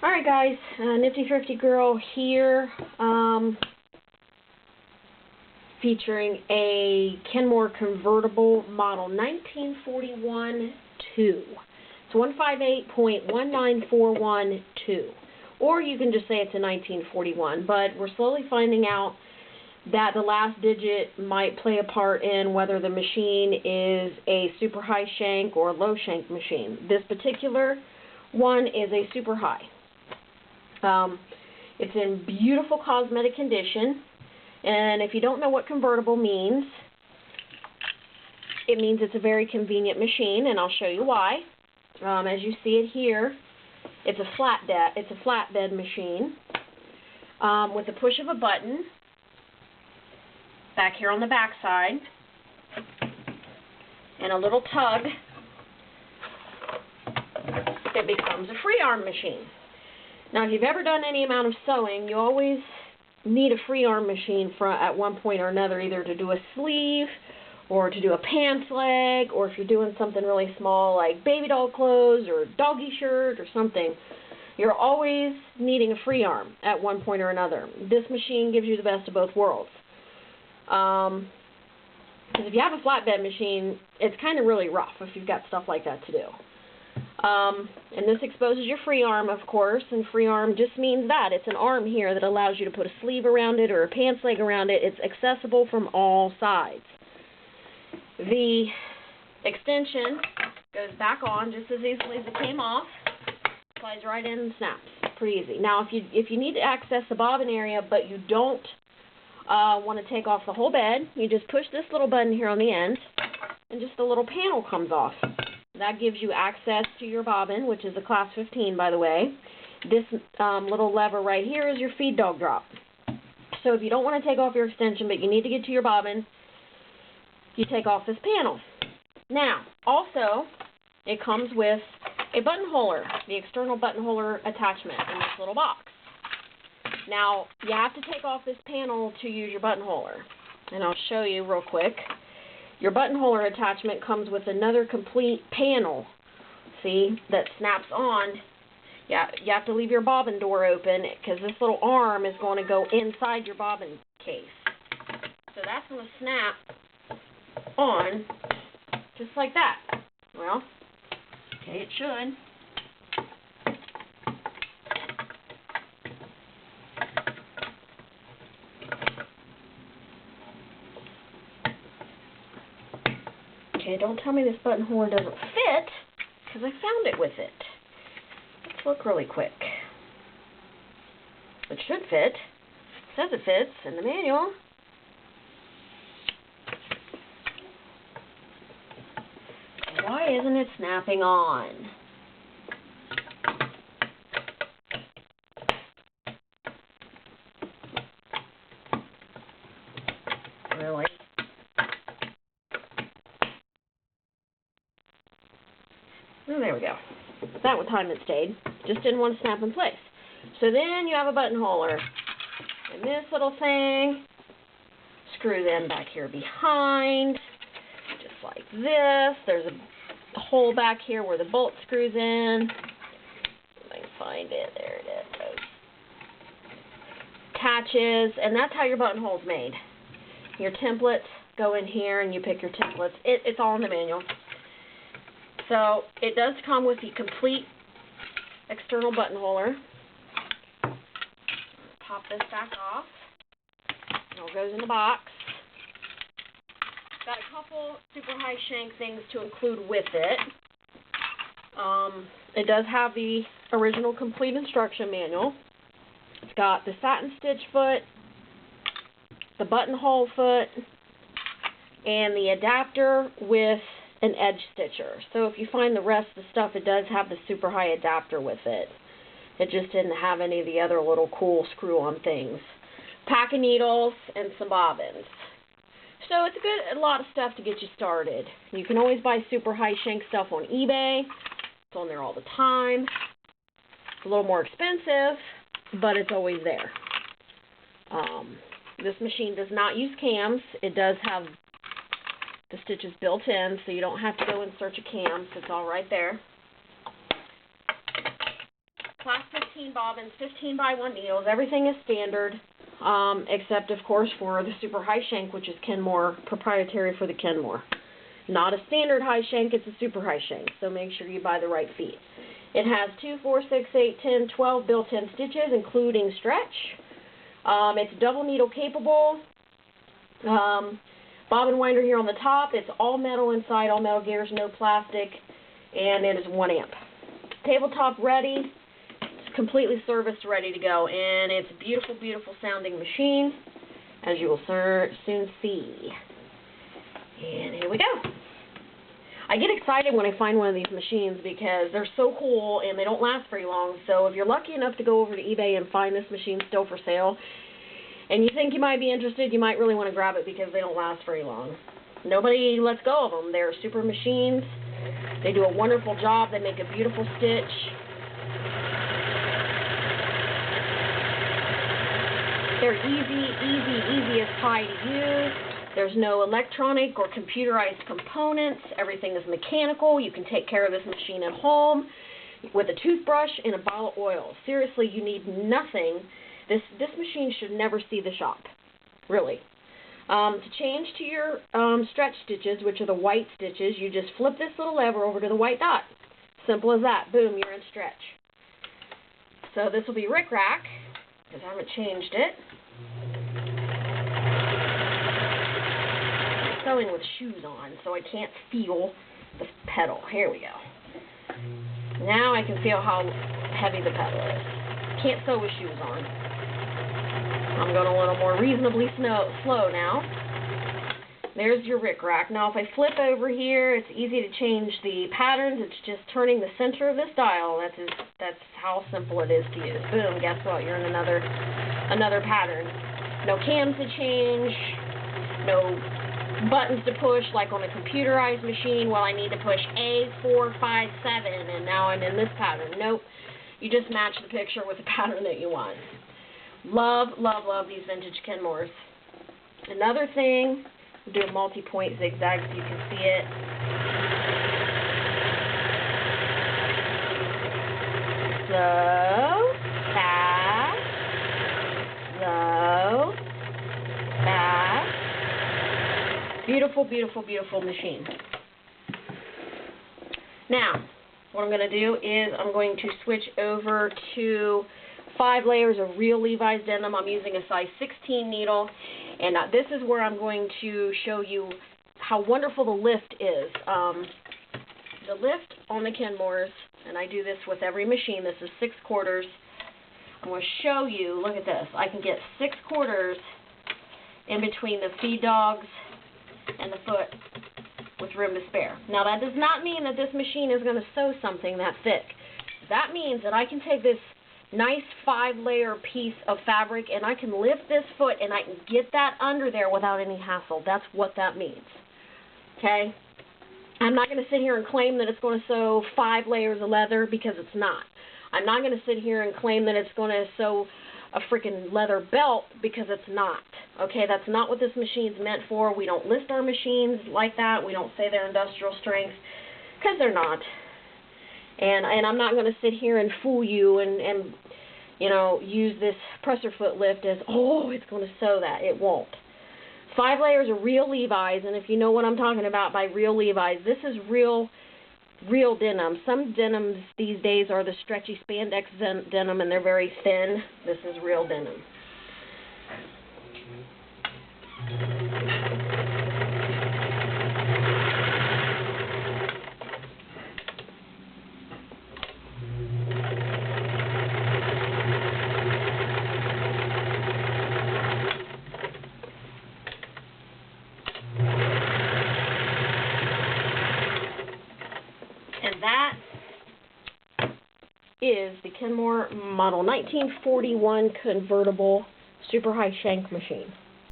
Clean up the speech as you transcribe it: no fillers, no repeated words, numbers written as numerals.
Alright guys, Niftythriftygirl here, featuring a Kenmore Convertible model 1941-2. It's 158.19412. Or you can just say it's a 1941, but we're slowly finding out that the last digit might play a part in whether the machine is a super high shank or low shank machine. This particular one is a super high. It's in beautiful cosmetic condition, and if you don't know what convertible means, it means it's a very convenient machine, and I'll show you why. As you see it here, it's a flatbed machine with the push of a button back here on the back side and a little tug. It becomes a free arm machine. Now, if you've ever done any amount of sewing, you always need a free arm machine at one point or another, either to do a sleeve or to do a pants leg, or if you're doing something really small like baby doll clothes or doggy shirt or something, you're always needing a free arm at one point or another. This machine gives you the best of both worlds. Because if you have a flatbed machine, it's kind of really rough if you've got stuff like that to do. And this exposes your free arm, of course, and free arm just means that. It's an arm here that allows you to put a sleeve around it or a pants leg around it. It's accessible from all sides. The extension goes back on just as easily as it came off. Slides right in and snaps. Pretty easy. Now, if you need to access the bobbin area, but you don't want to take off the whole bed, you just push this little button here on the end, and just a little panel comes off. That gives you access to your bobbin, which is a class 15, by the way. This little lever right here is your feed dog drop. So if you don't want to take off your extension, but you need to get to your bobbin, you take off this panel. Now, also, it comes with a buttonholer, the external buttonholer attachment in this little box. Now, you have to take off this panel to use your buttonholer, and I'll show you real quick. Your buttonholer attachment comes with another complete panel, see, that snaps on. Yeah, you have to leave your bobbin door open because this little arm is going to go inside your bobbin case. So that's going to snap on just like that. Well, okay, it should. Okay, don't tell me this buttonhole doesn't fit, because I found it with it. Let's look really quick. It should fit. It says it fits in the manual. Why isn't it snapping on? Really? Oh, there we go. That one time it stayed. Just didn't want to snap in place. So then you have a buttonholer. And this little thing screws in back here behind. Just like this. There's a hole back here where the bolt screws in. If I can find it. There it is. Attaches. And that's how your buttonhole's made. Your templates go in here and you pick your templates. It's all in the manual. So it does come with the complete external buttonholer. Pop this back off. It all goes in the box. Got a couple super high shank things to include with it. It does have the original complete instruction manual. It's got the satin stitch foot, the buttonhole foot, and the adapter with an edge stitcher. So if you find the rest of the stuff, it does have the super high adapter with it. It just didn't have any of the other little cool screw-on things. Pack of needles and some bobbins. So it's a lot of stuff to get you started. You can always buy super high shank stuff on eBay. It's on there all the time. It's a little more expensive, but it's always there. This machine does not use cams. It does have the stitches built in, so you don't have to go in search of cams. It's all right there. Class 15 15 bobbins, 15 by 1 needles. Everything is standard, except, of course, for the super high shank, which is Kenmore, proprietary for the Kenmore. Not a standard high shank, it's a super high shank, so make sure you buy the right feet. It has 2, 4, 6, 8, 10, 12 built-in stitches, including stretch. It's double needle capable. Bobbin winder here on the top. It's all metal inside, all metal gears, no plastic, and it is 1 amp. Tabletop ready. It's completely serviced, ready to go, and it's a beautiful, beautiful sounding machine, as you will soon see. And here we go. I get excited when I find one of these machines because they're so cool and they don't last very long. So if you're lucky enough to go over to eBay and find this machine still for sale, and you think you might be interested, you might really want to grab it because they don't last very long. Nobody lets go of them. They're super machines. They do a wonderful job. They make a beautiful stitch. They're easy as pie to use. There's no electronic or computerized components. Everything is mechanical. You can take care of this machine at home with a toothbrush and a bottle of oil. Seriously, you need nothing. This machine should never see the shop, really. To change to your stretch stitches, which are the white stitches, you just flip this little lever over to the white dot. Simple as that. Boom, you're in stretch. So this will be rick-rack, because I haven't changed it. I'm sewing with shoes on, so I can't feel the pedal. Here we go. Now I can feel how heavy the pedal is. Can't sew with shoes on. I'm going a little more reasonably slow now. There's your rick-rack. Now if I flip over here, it's easy to change the patterns. It's just turning the center of this dial. That's how simple it is to use. Boom, guess what? You're in another pattern. No cams to change. No buttons to push like on a computerized machine. Well, I need to push A, 4, 5, 7, and now I'm in this pattern. Nope. You just match the picture with the pattern that you want. Love, love, love these vintage Kenmores. Another thing, we'll do a multi-point zigzag so you can see it. Slow, fast, slow, fast. Beautiful, beautiful, beautiful machine. Now, what I'm going to do is I'm going to switch over to 5 layers of real Levi's denim. I'm using a size 16 needle, and this is where I'm going to show you how wonderful the lift is. The lift on the Kenmores, and I do this with every machine. This is 6/4. I'm going to show you, look at this. I can get 6/4 in between the feed dogs and the foot with room to spare. Now that does not mean that this machine is going to sew something that thick. That means that I can take this nice 5-layer piece of fabric and I can lift this foot and I can get that under there without any hassle. That's what that means. Okay? I'm not going to sit here and claim that it's going to sew 5 layers of leather because it's not. I'm not going to sit here and claim that it's going to sew a freaking leather belt because it's not. Okay, that's not what this machine's meant for. We don't list our machines like that. We don't say they're industrial strength because they're not. And I'm not going to sit here and fool you and you know, use this presser foot lift as, oh, it's going to sew that. It won't. 5 layers of real Levi's, and if you know what I'm talking about by real Levi's, this is real denim. Some denims these days are the stretchy spandex denim, and they're very thin. This is real denim. That is the Kenmore model 1941 convertible super high shank machine.